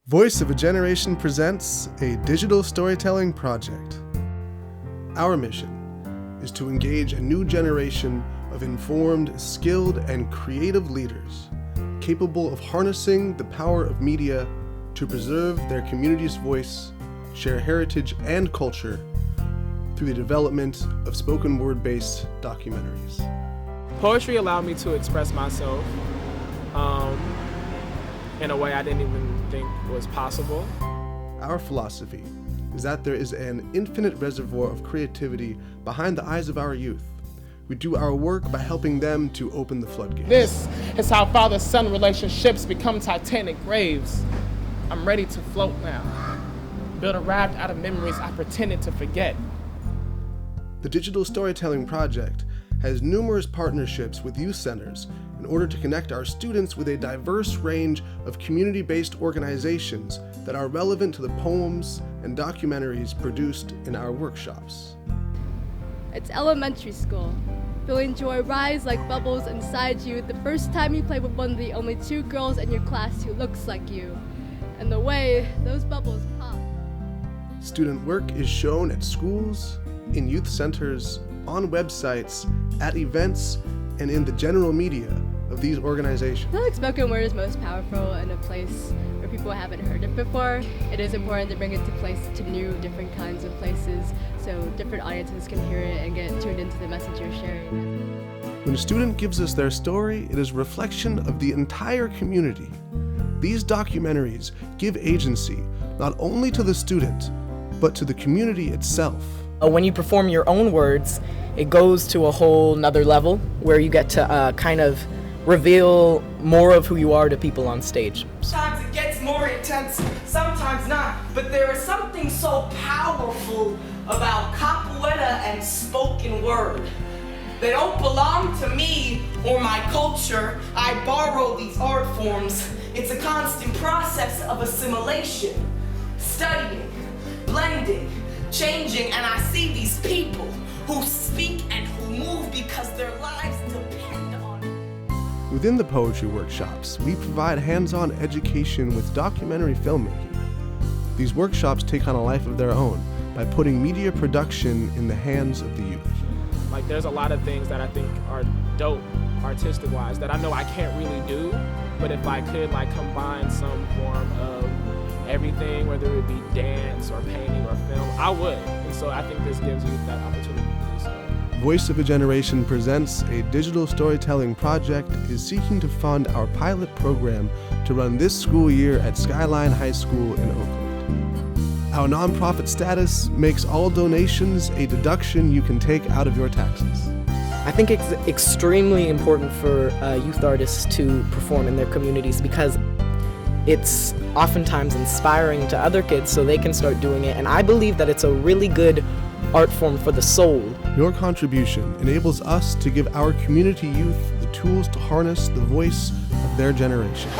Voice of a Generation presents a digital storytelling project. Our mission is to engage a new generation of informed, skilled, and creative leaders capable of harnessing the power of media to preserve their community's voice, share heritage and culture through the development of spoken word-based documentaries. Poetry allowed me to express myself in a way I didn't even think was possible. Our philosophy is that there is an infinite reservoir of creativity behind the eyes of our youth. We do our work by helping them to open the floodgates. This is how father-son relationships become titanic graves. I'm ready to float now. Build a raft out of memories I pretended to forget. The Digital Storytelling Project has numerous partnerships with youth centers in order to connect our students with a diverse range of community-based organizations that are relevant to the poems and documentaries produced in our workshops. It's elementary school. Feeling joy rise like bubbles inside you the first time you play with one of the only two girls in your class who looks like you, and the way those bubbles pop. Student work is shown at schools, in youth centers, on websites, at events, and in the general media of these organizations. I feel like spoken word is most powerful in a place where people haven't heard it before. It is important to bring it to new, different kinds of places so different audiences can hear it and get tuned into the message you're sharing. When a student gives us their story, it is a reflection of the entire community. These documentaries give agency not only to the student, but to the community itself. When you perform your own words, it goes to a whole nother level where you get to kind of reveal more of who you are to people on stage. Sometimes it gets more intense, sometimes not, but there is something so powerful about capoeira and spoken word. They don't belong to me or my culture. I borrow these art forms. It's a constant process of assimilation, studying, blending, changing, and I see these people who speak and who move because their lives depend on it. Within the poetry workshops, we provide hands-on education with documentary filmmaking. These workshops take on a life of their own by putting media production in the hands of the youth. Like, there's a lot of things that I think are dope, artistic-wise, that I know I can't really do, but if I could, like, combine some form of everything, whether it be dance or painting or film, I would. And so I think this gives you that opportunity to do so. Voice of a Generation presents a digital storytelling project is seeking to fund our pilot program to run this school year at Skyline High School in Oakland. Our nonprofit status makes all donations a deduction you can take out of your taxes. I think it's extremely important for youth artists to perform in their communities because it's oftentimes inspiring to other kids so they can start doing it, and I believe that it's a really good art form for the soul. Your contribution enables us to give our community youth the tools to harness the voice of their generation.